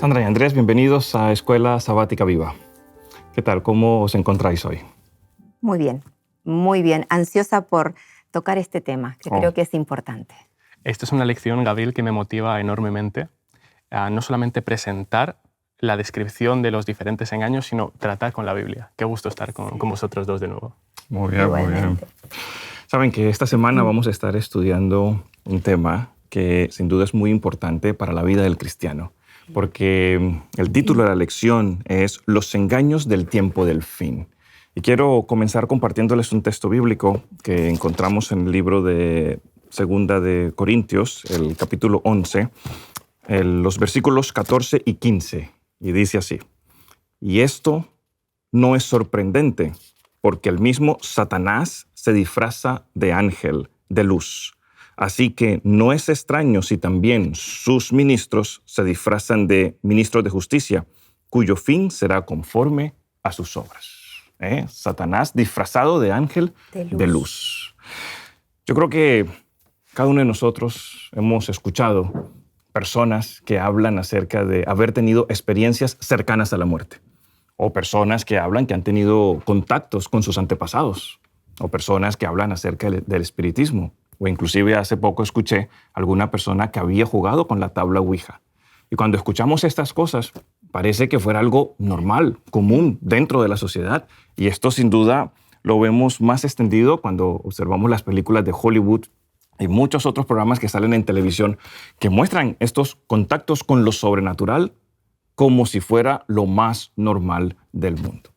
Sandra y Andrés, bienvenidos a Escuela Sabática Viva. ¿Qué tal? ¿Cómo os encontráis hoy? Muy bien, muy bien. Ansiosa por tocar este tema, que creo que es importante. Esto es una lección, Gabriel, que me motiva enormemente a no solamente presentar la descripción de los diferentes engaños, sino tratar con la Biblia. Qué gusto estar con vosotros dos de nuevo. Muy bien, muy bien. Saben que esta semana vamos a estar estudiando un tema que sin duda es muy importante para la vida del cristiano, porque el título de la lección es Los engaños del tiempo del fin. Y quiero comenzar compartiéndoles un texto bíblico que encontramos en el libro de Segunda de Corintios, el capítulo 11, los versículos 14 y 15. Y dice así: y esto no es sorprendente, porque el mismo Satanás se disfraza de ángel de luz. Así que no es extraño si también sus ministros se disfrazan de ministros de justicia, cuyo fin será conforme a sus obras. Satanás disfrazado de ángel de luz. Yo creo que cada uno de nosotros hemos escuchado personas que hablan acerca de haber tenido experiencias cercanas a la muerte, o personas que hablan que han tenido contactos con sus antepasados, o personas que hablan acerca del espiritismo, o inclusive hace poco escuché a alguna persona que había jugado con la tabla Ouija. Y cuando escuchamos estas cosas, parece que fuera algo normal, común dentro de la sociedad. Y esto sin duda lo vemos más extendido cuando observamos las películas de Hollywood y muchos otros programas que salen en televisión que muestran estos contactos con lo sobrenatural como si fuera lo más normal del mundo.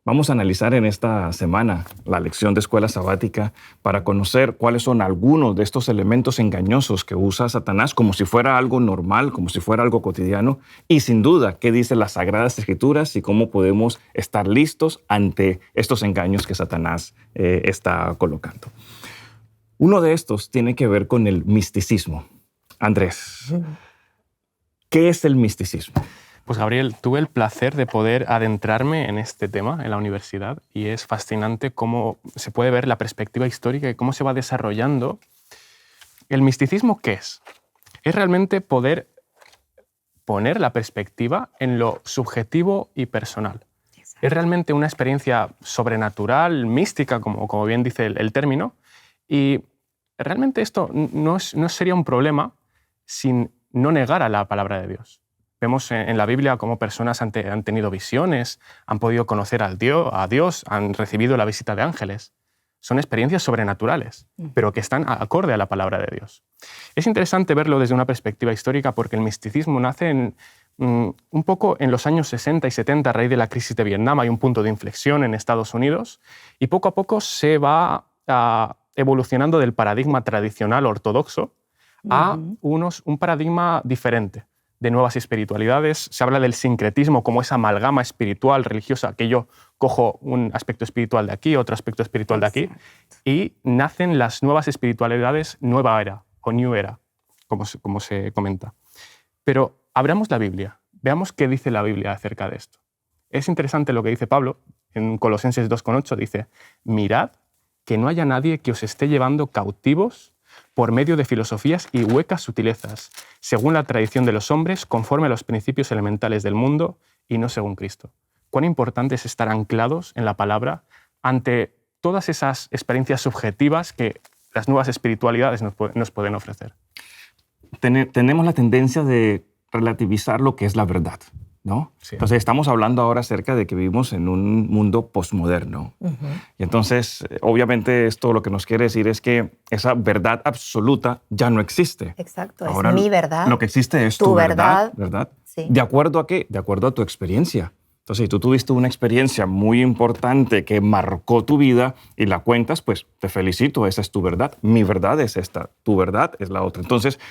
Vamos a analizar en esta semana la lección de Escuela Sabática para conocer cuáles son algunos de estos elementos engañosos que usa Satanás como si fuera algo normal, como si fuera algo cotidiano, y sin duda qué dicen las Sagradas Escrituras y cómo podemos estar listos ante estos engaños que Satanás está colocando. Uno de estos tiene que ver con el misticismo. Andrés, ¿qué es el misticismo? Pues Gabriel, tuve el placer de poder adentrarme en este tema en la universidad y es fascinante cómo se puede ver la perspectiva histórica y cómo se va desarrollando. ¿El misticismo qué es? Es realmente poder poner la perspectiva en lo subjetivo y personal. Exacto. Es realmente una experiencia sobrenatural, mística, como bien dice el término, y realmente esto no sería un problema si no negara la palabra de Dios. Vemos en la Biblia cómo personas han tenido visiones, han podido conocer a Dios, han recibido la visita de ángeles. Son experiencias sobrenaturales, pero que están acorde a la palabra de Dios. Es interesante verlo desde una perspectiva histórica porque el misticismo nace un poco en los años 60 y 70 a raíz de la crisis de Vietnam. Hay un punto de inflexión en Estados Unidos y poco a poco se va evolucionando del paradigma tradicional ortodoxo a un paradigma diferente, de nuevas espiritualidades. Se habla del sincretismo como esa amalgama espiritual, religiosa, que yo cojo un aspecto espiritual de aquí, otro aspecto espiritual de aquí, y nacen las nuevas espiritualidades nueva era o new era, como se comenta. Pero abramos la Biblia, veamos qué dice la Biblia acerca de esto. Es interesante lo que dice Pablo en Colosenses 2,8, dice: mirad que no haya nadie que os esté llevando cautivos por medio de filosofías y huecas sutilezas, según la tradición de los hombres, conforme a los principios elementales del mundo y no según Cristo. Cuán importante es estar anclados en la palabra ante todas esas experiencias subjetivas que las nuevas espiritualidades nos pueden ofrecer. Tenemos la tendencia de relativizar lo que es la verdad, ¿no? Sí. Entonces estamos hablando ahora acerca de que vivimos en un mundo posmoderno. Y entonces, obviamente, esto lo que nos quiere decir es que esa verdad absoluta ya no existe. Exacto, ahora, es mi verdad. Lo que existe es tu verdad. Sí. ¿De acuerdo a qué? De acuerdo a tu experiencia. Entonces, si tú tuviste una experiencia muy importante que marcó tu vida y la cuentas, pues te felicito, esa es tu verdad. Mi verdad es esta, tu verdad es la otra. Entonces,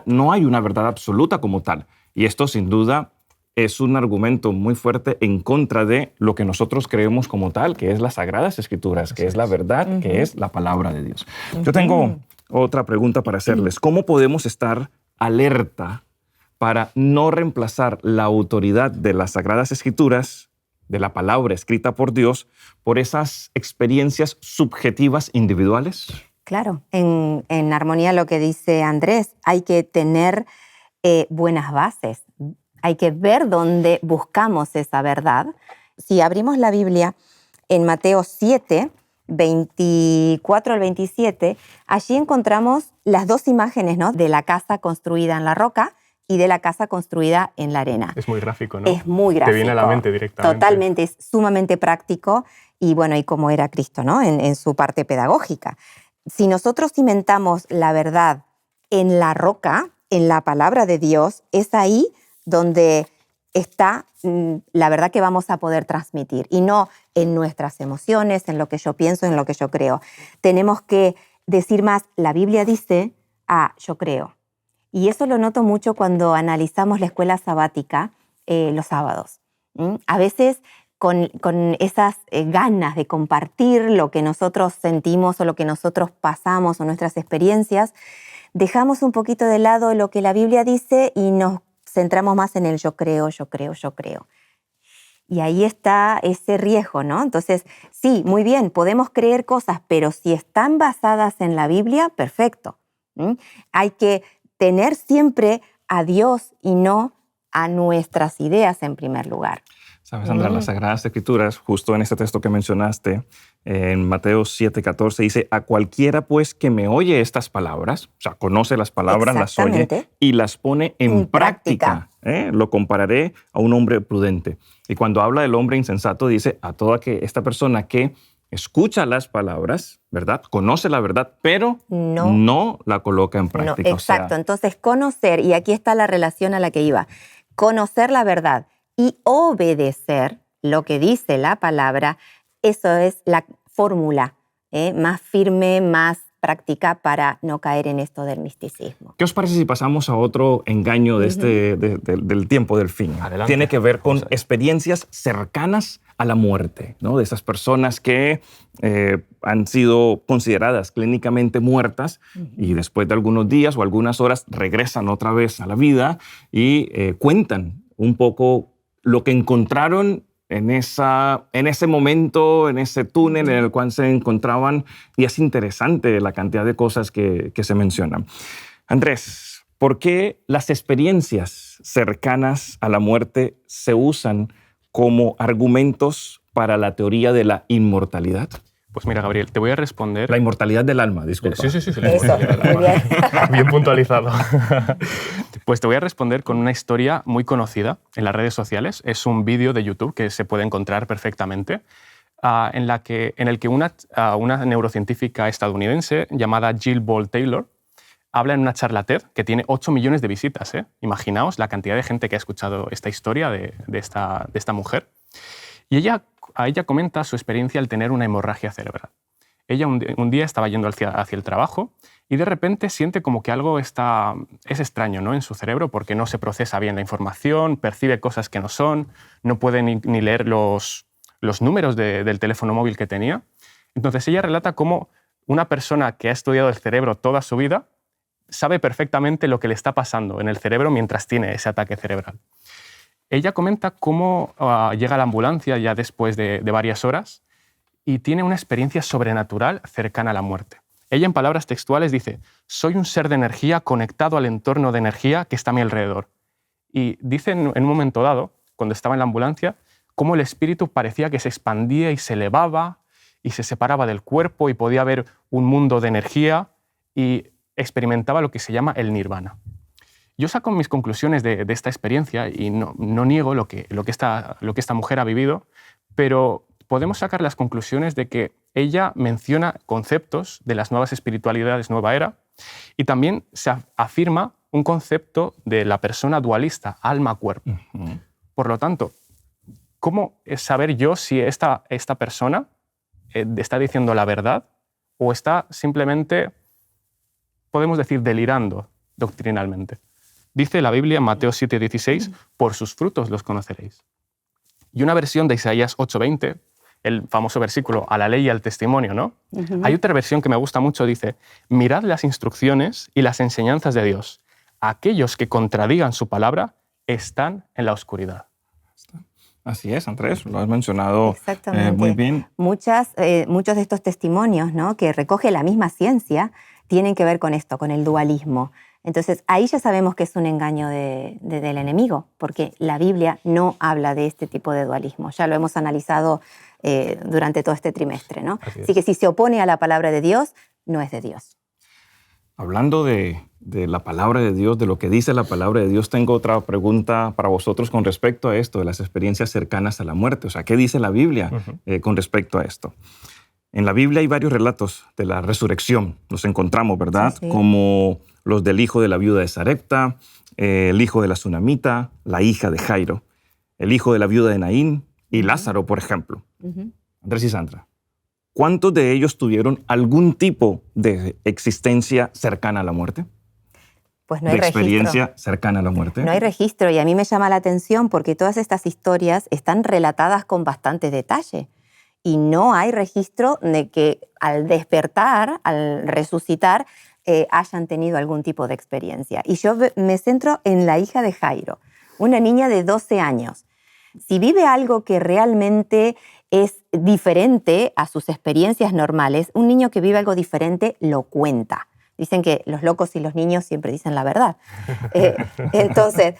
no hay una verdad absoluta como tal. Y esto, sin duda, es un argumento muy fuerte en contra de lo que nosotros creemos como tal, que es las Sagradas Escrituras, que es la verdad, que es la palabra de Dios. Yo tengo otra pregunta para hacerles. ¿Cómo podemos estar alerta para no reemplazar la autoridad de las Sagradas Escrituras, de la palabra escrita por Dios, por esas experiencias subjetivas individuales? Claro, en armonía a lo que dice Andrés, hay que tener buenas bases. Hay que ver dónde buscamos esa verdad. Si abrimos la Biblia en Mateo 7, 24 al 27, allí encontramos las dos imágenes, ¿no?, de la casa construida en la roca y de la casa construida en la arena. Es muy gráfico, ¿no? Es muy gráfico. Te viene a la mente directamente. Totalmente, es sumamente práctico y bueno, y como era Cristo, ¿no?, en su parte pedagógica. Si nosotros cimentamos la verdad en la roca, en la palabra de Dios, es ahí donde está la verdad que vamos a poder transmitir y no en nuestras emociones, en lo que yo pienso, en lo que yo creo. Tenemos que decir más, la Biblia dice, yo creo. Y eso lo noto mucho cuando analizamos la escuela sabática los sábados. A veces con esas ganas de compartir lo que nosotros sentimos o lo que nosotros pasamos o nuestras experiencias, dejamos un poquito de lado lo que la Biblia dice y nos centramos más en el yo creo, yo creo, yo creo. Y ahí está ese riesgo, ¿no? Entonces, sí, muy bien, podemos creer cosas, pero si están basadas en la Biblia, perfecto. Hay que tener siempre a Dios y no a nuestras ideas en primer lugar. Sabes, Sandra, las Sagradas Escrituras, justo en este texto que mencionaste, en Mateo 7:14, dice, a cualquiera pues que me oye estas palabras, o sea, conoce las palabras, las oye y las pone en práctica. Lo compararé a un hombre prudente. Y cuando habla del hombre insensato, dice a toda esta persona que escucha las palabras, ¿verdad? Conoce la verdad, pero no la coloca en práctica. No, exacto, entonces conocer, y aquí está la relación a la que iba, conocer la verdad y obedecer lo que dice la palabra, eso es la fórmula más firme, más práctica para no caer en esto del misticismo. ¿Qué os parece si pasamos a otro engaño de del tiempo del fin? Adelante. Tiene que ver con experiencias cercanas a la muerte, ¿no? De esas personas que han sido consideradas clínicamente muertas y después de algunos días o algunas horas regresan otra vez a la vida y cuentan un poco lo que encontraron en ese momento, en ese túnel en el cual se encontraban, y es interesante la cantidad de cosas que se mencionan. Andrés, ¿por qué las experiencias cercanas a la muerte se usan como argumentos para la teoría de la inmortalidad? Pues mira, Gabriel, te voy a responder... La inmortalidad del alma, disculpa. Sí. Eso, muy bien. Bien puntualizado. Pues te voy a responder con una historia muy conocida en las redes sociales. Es un vídeo de YouTube que se puede encontrar perfectamente, en el que una neurocientífica estadounidense llamada Jill Bolte Taylor habla en una charla TED que tiene 8 millones de visitas. Imaginaos la cantidad de gente que ha escuchado esta historia de esta mujer. Y ella comenta su experiencia al tener una hemorragia cerebral. Ella un día estaba yendo hacia el trabajo y de repente siente como que algo es extraño, ¿no?, en su cerebro, porque no se procesa bien la información, percibe cosas que no son, no puede ni leer los números del teléfono móvil que tenía. Entonces ella relata cómo una persona que ha estudiado el cerebro toda su vida sabe perfectamente lo que le está pasando en el cerebro mientras tiene ese ataque cerebral. Ella comenta cómo llega a la ambulancia ya después de varias horas y tiene una experiencia sobrenatural cercana a la muerte. Ella, en palabras textuales, dice: «Soy un ser de energía conectado al entorno de energía que está a mi alrededor». Y dice en un momento dado, cuando estaba en la ambulancia, cómo el espíritu parecía que se expandía y se elevaba y se separaba del cuerpo y podía ver un mundo de energía y experimentaba lo que se llama el nirvana. Yo saco mis conclusiones de esta experiencia y no niego lo que esta mujer ha vivido, pero podemos sacar las conclusiones de que ella menciona conceptos de las nuevas espiritualidades nueva era y también se afirma un concepto de la persona dualista, alma-cuerpo. Por lo tanto, ¿cómo saber yo si esta persona está diciendo la verdad o está simplemente, podemos decir, delirando doctrinalmente? Dice la Biblia en Mateo 7:16, «Por sus frutos los conoceréis». Y una versión de Isaías 8:20, el famoso versículo «a la ley y al testimonio», ¿no? Hay otra versión que me gusta mucho, dice: «Mirad las instrucciones y las enseñanzas de Dios. Aquellos que contradigan su palabra están en la oscuridad». Así es, Andrés, lo has mencionado muy bien. Muchos de estos testimonios, ¿no?, que recoge la misma ciencia tienen que ver con esto, con el dualismo. Entonces, ahí ya sabemos que es un engaño del enemigo, porque la Biblia no habla de este tipo de dualismo. Ya lo hemos analizado durante todo este trimestre, ¿no? Así que si se opone a la palabra de Dios, no es de Dios. Hablando de la palabra de Dios, de lo que dice la palabra de Dios, tengo otra pregunta para vosotros con respecto a esto, de las experiencias cercanas a la muerte. O sea, ¿qué dice la Biblia con respecto a esto? En la Biblia hay varios relatos de la resurrección. Nos encontramos, ¿verdad? Sí. Como los del hijo de la viuda de Sarepta, el hijo de la Sunamita, la hija de Jairo, el hijo de la viuda de Naín y Lázaro, por ejemplo. Andrés y Sandra, ¿cuántos de ellos tuvieron algún tipo de existencia cercana a la muerte? Pues no hay registro. ¿De experiencia cercana a la muerte? No hay registro, y a mí me llama la atención porque todas estas historias están relatadas con bastante detalle. Y no hay registro de que al despertar, al resucitar, hayan tenido algún tipo de experiencia. Y yo me centro en la hija de Jairo, una niña de 12 años. Si vive algo que realmente es diferente a sus experiencias normales, un niño que vive algo diferente lo cuenta. Dicen que los locos y los niños siempre dicen la verdad. Entonces,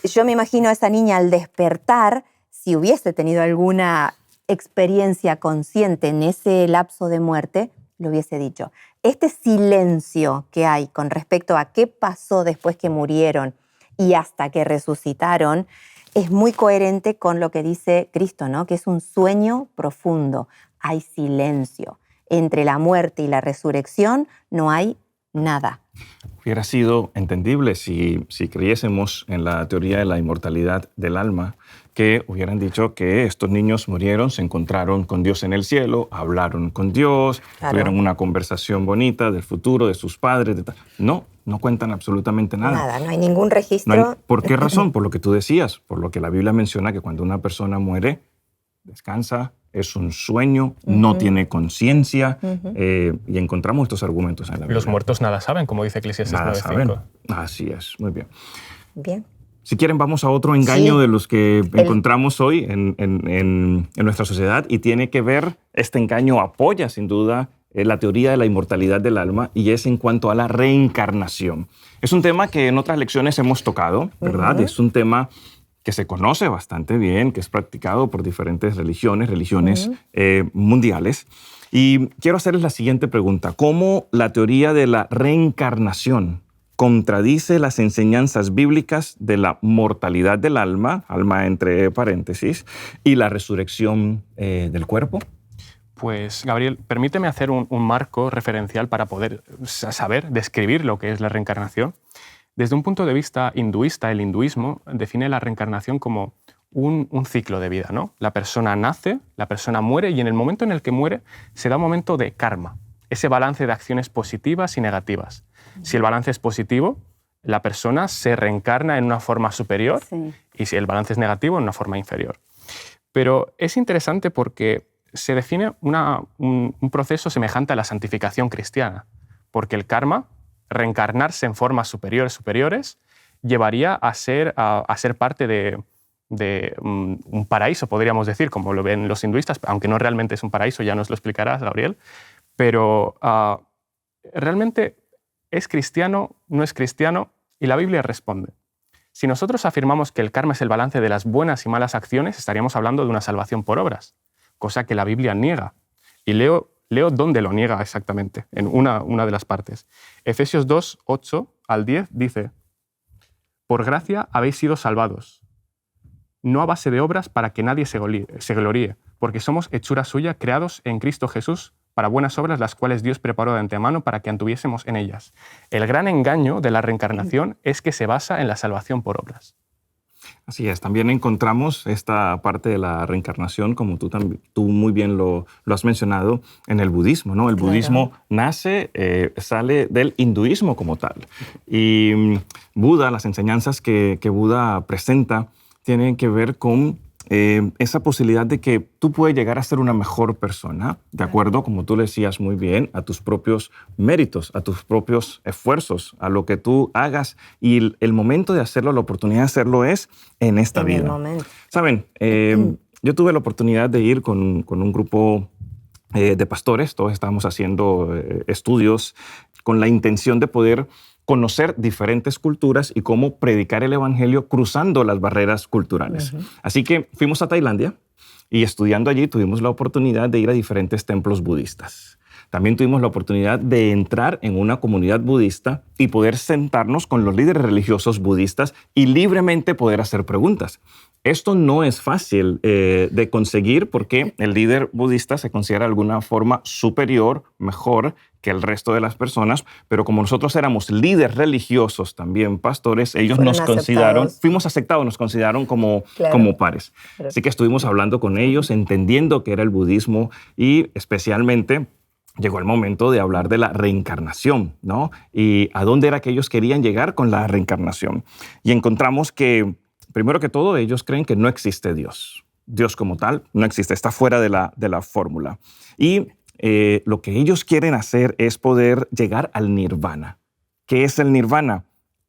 yo me imagino a esa niña al despertar, si hubiese tenido alguna experiencia consciente en ese lapso de muerte, lo hubiese dicho. Este silencio que hay con respecto a qué pasó después que murieron y hasta que resucitaron es muy coherente con lo que dice Cristo, ¿no? Que es un sueño profundo. Hay silencio. Entre la muerte y la resurrección no hay nada. Hubiera sido entendible si creyésemos en la teoría de la inmortalidad del alma, que hubieran dicho que estos niños murieron, se encontraron con Dios en el cielo, hablaron con Dios, claro, tuvieron una conversación bonita del futuro, de sus padres. No cuentan absolutamente nada. Nada, no hay ningún registro. No hay, ¿por qué razón? Por lo que tú decías, por lo que la Biblia menciona que cuando una persona muere, descansa, es un sueño, no tiene conciencia, y encontramos estos argumentos en la Biblia. Los muertos nada saben, como dice Eclesiastés 9:5. Así es, muy bien. Bien. Si quieren, vamos a otro engaño de los que encontramos hoy en nuestra sociedad, y tiene que ver, este engaño apoya sin duda la teoría de la inmortalidad del alma, y es en cuanto a la reencarnación. Es un tema que en otras lecciones hemos tocado, ¿verdad? Es un tema que se conoce bastante bien, que es practicado por diferentes religiones mundiales. Y quiero hacerles la siguiente pregunta. ¿Cómo la teoría de la reencarnación contradice las enseñanzas bíblicas de la mortalidad del alma entre paréntesis, y la resurrección del cuerpo? Pues, Gabriel, permíteme hacer un marco referencial para poder saber, describir lo que es la reencarnación. Desde un punto de vista hinduista, el hinduismo define la reencarnación como un ciclo de vida, ¿no? La persona nace, la persona muere, y en el momento en el que muere se da un momento de karma, ese balance de acciones positivas y negativas. Si el balance es positivo, la persona se reencarna en una forma superior, y si el balance es negativo, en una forma inferior. Pero es interesante porque se define un proceso semejante a la santificación cristiana, porque el karma, reencarnarse en formas superiores, llevaría a ser parte de un paraíso, podríamos decir, como lo ven los hinduistas, aunque no realmente es un paraíso, ya nos lo explicarás, Gabriel. Pero realmente, ¿es cristiano? ¿No es cristiano? Y la Biblia responde. Si nosotros afirmamos que el karma es el balance de las buenas y malas acciones, estaríamos hablando de una salvación por obras, cosa que la Biblia niega. Y leo dónde lo niega exactamente, en una de las partes. Efesios 2, 8 al 10 dice: por gracia habéis sido salvados, no a base de obras para que nadie se gloríe, porque somos hechura suya, creados en Cristo Jesús para buenas obras, las cuales Dios preparó de antemano para que anduviésemos en ellas. El gran engaño de la reencarnación es que se basa en la salvación por obras. Así es, también encontramos esta parte de la reencarnación, como tú muy bien lo has mencionado, en el budismo, ¿no? El budismo sale del hinduismo como tal. Y Buda, las enseñanzas que Buda presenta, tienen que ver con esa posibilidad de que tú puedes llegar a ser una mejor persona, de acuerdo, como tú le decías muy bien, a tus propios méritos, a tus propios esfuerzos, a lo que tú hagas. Y el momento de hacerlo, la oportunidad de hacerlo es en esta vida. El momento. Saben, yo tuve la oportunidad de ir con un grupo de pastores. Todos estábamos haciendo estudios con la intención de poder conocer diferentes culturas y cómo predicar el evangelio cruzando las barreras culturales. Así que fuimos a Tailandia y estudiando allí tuvimos la oportunidad de ir a diferentes templos budistas. También tuvimos la oportunidad de entrar en una comunidad budista y poder sentarnos con los líderes religiosos budistas y libremente poder hacer preguntas. Esto no es fácil de conseguir porque el líder budista se considera de alguna forma superior, mejor que el resto de las personas, pero como nosotros éramos líderes religiosos también, pastores, ellos nos consideraron, fuimos aceptados, nos consideraron como pares. Claro. Así que estuvimos hablando con ellos, entendiendo qué era el budismo y especialmente llegó el momento de hablar de la reencarnación, ¿no? Y a dónde era que ellos querían llegar con la reencarnación. Y encontramos que, primero que todo, ellos creen que no existe Dios. Dios como tal no existe, está fuera de la fórmula. Y lo que ellos quieren hacer es poder llegar al nirvana. ¿Qué es el nirvana?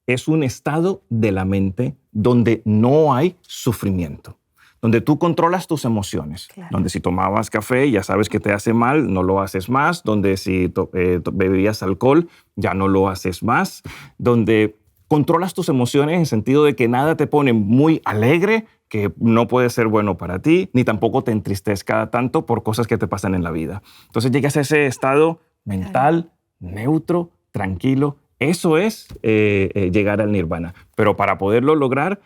Es un estado de la mente donde no hay sufrimiento, donde tú controlas tus emociones, donde si tomabas café ya sabes que te hace mal, no lo haces más, donde si bebías alcohol ya no lo haces más, donde controlas tus emociones en el sentido de que nada te pone muy alegre, que no puede ser bueno para ti, ni tampoco te entristezca tanto por cosas que te pasan en la vida. Entonces llegas a ese estado mental, neutro, tranquilo. Eso es llegar al nirvana. Pero para poderlo lograr,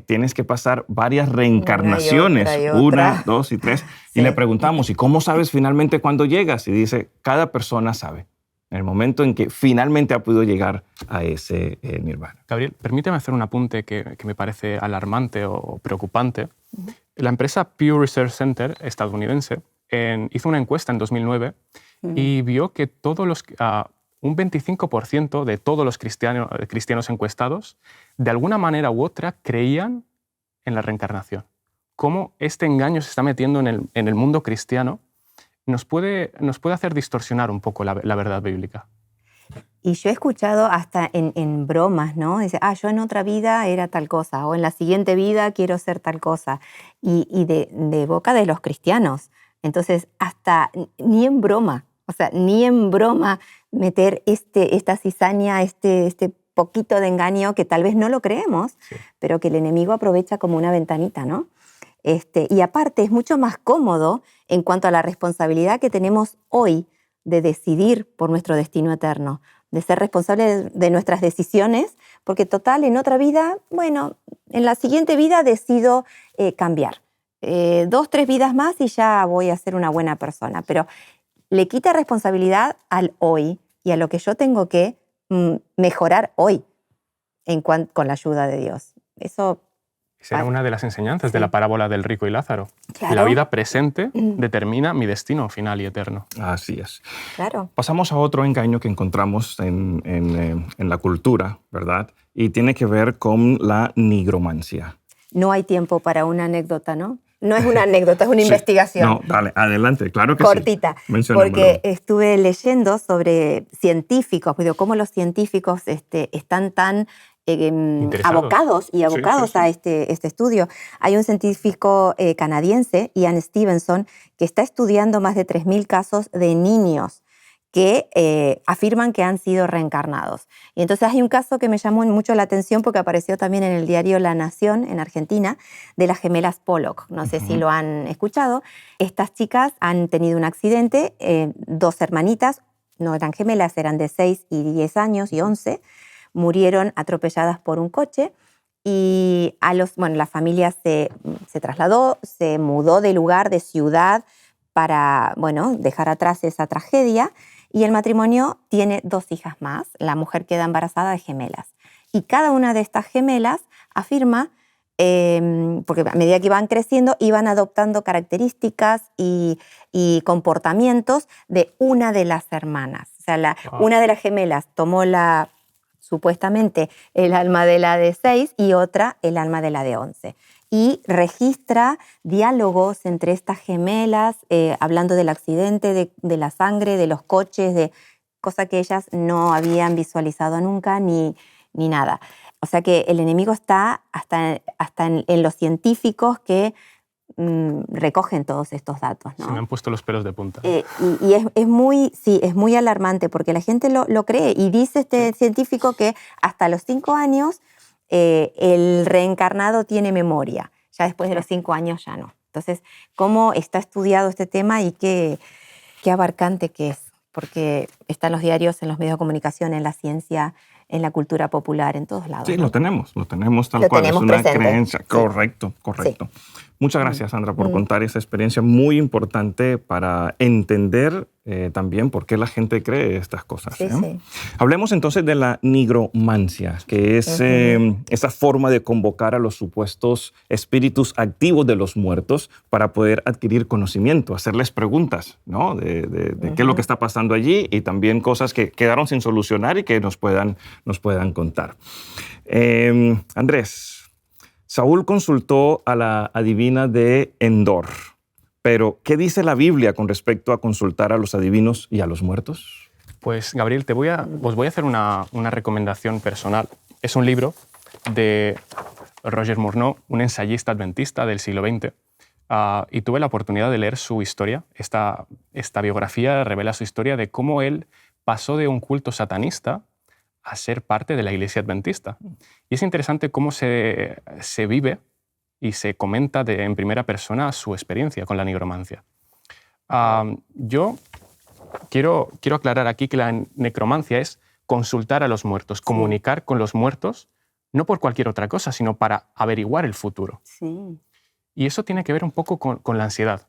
tienes que pasar varias reencarnaciones, una, dos y tres. Sí. Y le preguntamos, ¿y cómo sabes finalmente cuándo llegas? Y dice, cada persona sabe en el momento en que finalmente ha podido llegar a ese nirvana. Gabriel, permíteme hacer un apunte que me parece alarmante o preocupante. La empresa Pew Research Center estadounidense hizo una encuesta en 2009 y vio que un 25% de todos los cristianos encuestados, de alguna manera u otra, creían en la reencarnación. Cómo este engaño se está metiendo en el mundo cristiano nos puede hacer distorsionar un poco la verdad bíblica. Y yo he escuchado hasta en bromas, ¿no? Dice, yo en otra vida era tal cosa, o en la siguiente vida quiero ser tal cosa. Y de boca de los cristianos. Entonces, hasta ni en broma, meter esta cizaña, este poquito de engaño que tal vez no lo creemos, sí, pero que el enemigo aprovecha como una ventanita, ¿no? Y aparte es mucho más cómodo en cuanto a la responsabilidad que tenemos hoy de decidir por nuestro destino eterno, de ser responsables de nuestras decisiones, porque total, en otra vida, bueno, en la siguiente vida decido cambiar. 2, 3 vidas más y ya voy a ser una buena persona, pero le quita responsabilidad al hoy y a lo que yo tengo que mejorar hoy con la ayuda de Dios. Eso Esa era una de las enseñanzas de la parábola del rico y Lázaro. Claro. La vida presente determina mi destino final y eterno. Así es. Claro. Pasamos a otro engaño que encontramos en la cultura, ¿verdad? Y tiene que ver con la nigromancia. No hay tiempo para una anécdota, ¿no? No es una anécdota, es una investigación. No, dale, adelante, claro que cortita, sí. Porque estuve leyendo sobre científicos, cómo los científicos están tan abocados a este estudio. Hay un científico canadiense, Ian Stevenson, que está estudiando más de 3.000 casos de niños que afirman que han sido reencarnados. Y entonces hay un caso que me llamó mucho la atención porque apareció también en el diario La Nación, en Argentina, de las gemelas Pollock. No sé si lo han escuchado. Estas chicas han tenido un accidente, 2 hermanitas, no eran gemelas, eran de 6 y 10 años y 11, murieron atropelladas por un coche y la familia se trasladó, se mudó de lugar, de ciudad, para dejar atrás esa tragedia. Y el matrimonio tiene 2 hijas más. La mujer queda embarazada de gemelas. Y cada una de estas gemelas afirma, porque a medida que iban creciendo, iban adoptando características y comportamientos de una de las hermanas. O sea, una de las gemelas tomó supuestamente el alma de la de 6 y otra el alma de la de 11. Y registra diálogos entre estas gemelas, hablando del accidente, de la sangre, de los coches, de cosas que ellas no habían visualizado nunca ni nada. O sea que el enemigo está hasta en los científicos que recogen todos estos datos, ¿no? Se me han puesto los pelos de punta. Y es muy alarmante porque la gente lo cree. Y dice este científico que hasta los 5 años el reencarnado tiene memoria. Ya después de los 5 años ya no. Entonces, ¿cómo está estudiado este tema y qué abarcante que es? Porque está en los diarios, en los medios de comunicación, en la ciencia, en la cultura popular, en todos lados. Sí, ¿no? lo tenemos tal cual. Es una presente. creencia. Sí. Correcto. Sí. Muchas gracias, Sandra, por contar esa experiencia muy importante para entender también por qué la gente cree estas cosas. Sí, sí. Hablemos entonces de la nigromancia, que es esa forma de convocar a los supuestos espíritus activos de los muertos para poder adquirir conocimiento, hacerles preguntas, ¿no? de qué es lo que está pasando allí y también cosas que quedaron sin solucionar y que nos puedan contar. Andrés, Saúl consultó a la adivina de Endor, pero ¿qué dice la Biblia con respecto a consultar a los adivinos y a los muertos? Pues, Gabriel, os voy a hacer una recomendación personal. Es un libro de Roger Murnau, un ensayista adventista del siglo XX, y tuve la oportunidad de leer su historia. Esta biografía revela su historia de cómo él pasó de un culto satanista a ser parte de la Iglesia Adventista. Y es interesante cómo se vive y se comenta en primera persona su experiencia con la nigromancia. Yo quiero aclarar aquí que la necromancia es consultar a los muertos, comunicar con los muertos, no por cualquier otra cosa, sino para averiguar el futuro. Sí. Y eso tiene que ver un poco con la ansiedad.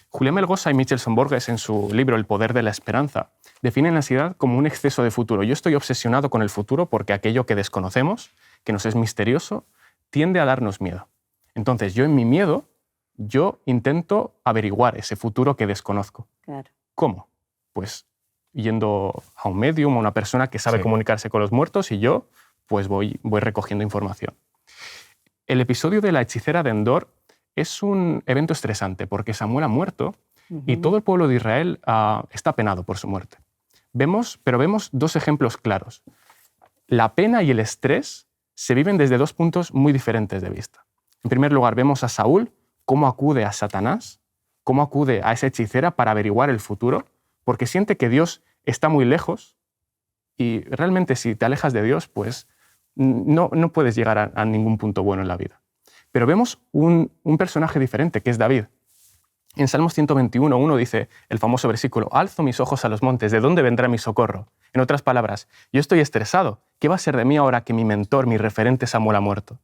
Julián Melgosa y Michelson Borges, en su libro El poder de la esperanza, definen la ansiedad como un exceso de futuro. Yo estoy obsesionado con el futuro porque aquello que desconocemos, que nos es misterioso, tiende a darnos miedo. Entonces, yo en mi miedo, yo intento averiguar ese futuro que desconozco. Claro. ¿Cómo? Pues yendo a un medium, a una persona que sabe comunicarse con los muertos y yo pues voy recogiendo información. El episodio de la hechicera de Endor es un evento estresante porque Samuel ha muerto y todo el pueblo de Israel está penado por su muerte. Pero vemos 2 ejemplos claros. La pena y el estrés se viven desde 2 puntos muy diferentes de vista. En primer lugar, vemos a Saúl cómo acude a Satanás, cómo acude a esa hechicera para averiguar el futuro, porque siente que Dios está muy lejos y realmente si te alejas de Dios, pues no puedes llegar a ningún punto bueno en la vida. Pero vemos un personaje diferente, que es David. En Salmos 121:1 dice el famoso versículo: «Alzo mis ojos a los montes, ¿de dónde vendrá mi socorro?». En otras palabras, yo estoy estresado. ¿Qué va a ser de mí ahora que mi mentor, mi referente Samuel ha muerto?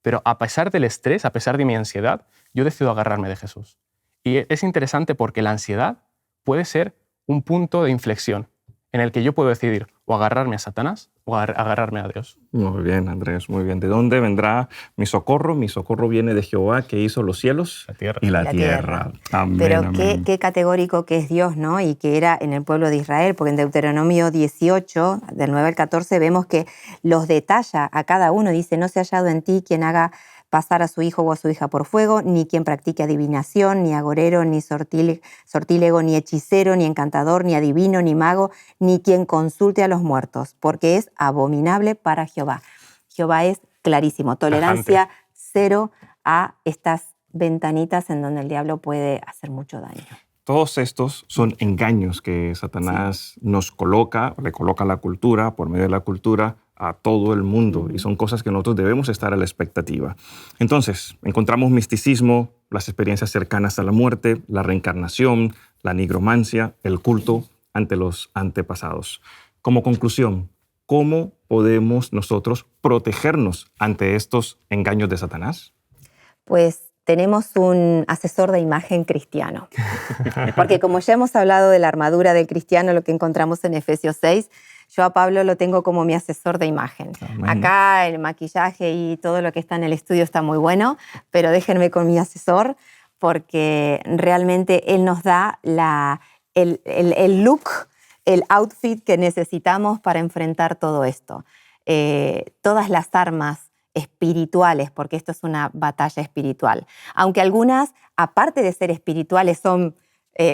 Pero a pesar del estrés, a pesar de mi ansiedad, yo decido agarrarme de Jesús. Y es interesante porque la ansiedad puede ser un punto de inflexión en el que yo puedo decidir o agarrarme a Satanás o agarrarme a Dios. Muy bien, Andrés, muy bien. ¿De dónde vendrá mi socorro? Mi socorro viene de Jehová, que hizo los cielos y la tierra. Amén, Pero amén. qué categórico que es Dios, ¿no? Y que era en el pueblo de Israel, porque en Deuteronomio 18, del 9 al 14, vemos que los detalla a cada uno. Dice: «No se ha hallado en ti quien haga pasar a su hijo o a su hija por fuego, ni quien practique adivinación, ni agorero, ni sortílego, ni hechicero, ni encantador, ni adivino, ni mago, ni quien consulte a los muertos, porque es abominable para Jehová». Jehová es clarísimo, tolerancia cero a estas ventanitas en donde el diablo puede hacer mucho daño. Todos estos son engaños que Satanás nos coloca, le coloca a la cultura, por medio de la cultura, a todo el mundo. Y son cosas que nosotros debemos estar a la expectativa. Entonces, encontramos misticismo, las experiencias cercanas a la muerte, la reencarnación, la nigromancia, el culto ante los antepasados. Como conclusión, ¿cómo podemos nosotros protegernos ante estos engaños de Satanás? Pues tenemos un asesor de imagen cristiano. Porque como ya hemos hablado de la armadura del cristiano, lo que encontramos en Efesios 6, yo a Pablo lo tengo como mi asesor de imagen. Amén. Acá el maquillaje y todo lo que está en el estudio está muy bueno, pero déjenme con mi asesor porque realmente él nos da el look, el outfit que necesitamos para enfrentar todo esto. Todas las armas espirituales, porque esto es una batalla espiritual. Aunque algunas, aparte de ser espirituales, son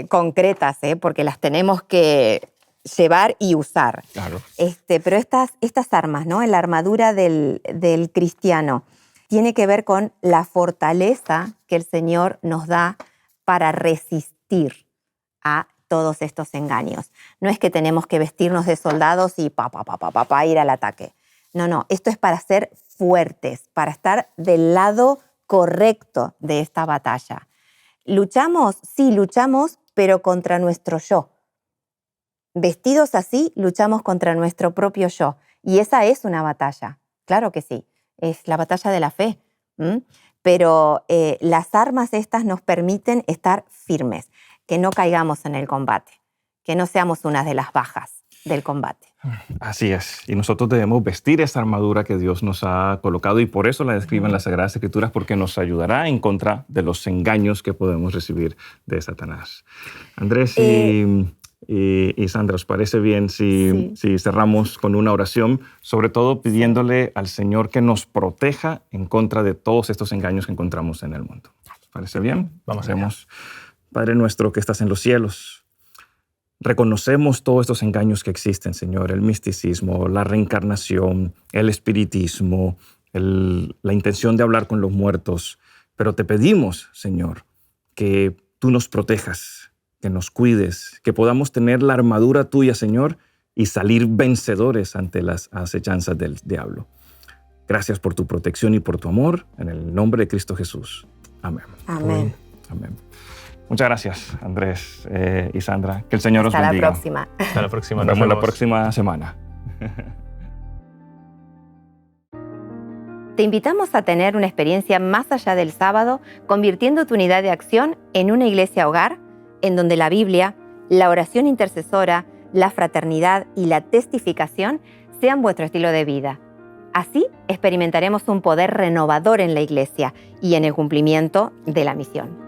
concretas, porque las tenemos que llevar y usar. Claro. Pero estas armas, ¿no? La armadura del cristiano, tiene que ver con la fortaleza que el Señor nos da para resistir a todos estos engaños. No es que tenemos que vestirnos de soldados y ir al ataque. No, esto es para ser fuertes, para estar del lado correcto de esta batalla. ¿Luchamos? Sí, luchamos, pero contra nuestro yo. Vestidos así, luchamos contra nuestro propio yo. Y esa es una batalla, claro que sí, es la batalla de la fe. Pero las armas estas nos permiten estar firmes, que no caigamos en el combate, que no seamos una de las bajas del combate. Así es. Y nosotros debemos vestir esa armadura que Dios nos ha colocado y por eso la describen las Sagradas Escrituras, porque nos ayudará en contra de los engaños que podemos recibir de Satanás. Andrés y Sandra, ¿os parece bien si cerramos con una oración, sobre todo pidiéndole al Señor que nos proteja en contra de todos estos engaños que encontramos en el mundo? ¿Os parece bien? Vamos allá. Padre nuestro que estás en los cielos, reconocemos todos estos engaños que existen, Señor, el misticismo, la reencarnación, el espiritismo, la intención de hablar con los muertos, pero te pedimos, Señor, que tú nos protejas, que nos cuides, que podamos tener la armadura tuya, Señor, y salir vencedores ante las acechanzas del diablo. Gracias por tu protección y por tu amor, en el nombre de Cristo Jesús. Amén. Amén. Amén. Muchas gracias, Andrés y Sandra. Que el Señor os bendiga. Hasta la próxima. Hasta la próxima. Nos vemos la próxima semana. Te invitamos a tener una experiencia más allá del sábado, convirtiendo tu unidad de acción en una iglesia hogar, en donde la Biblia, la oración intercesora, la fraternidad y la testificación sean vuestro estilo de vida. Así experimentaremos un poder renovador en la iglesia y en el cumplimiento de la misión.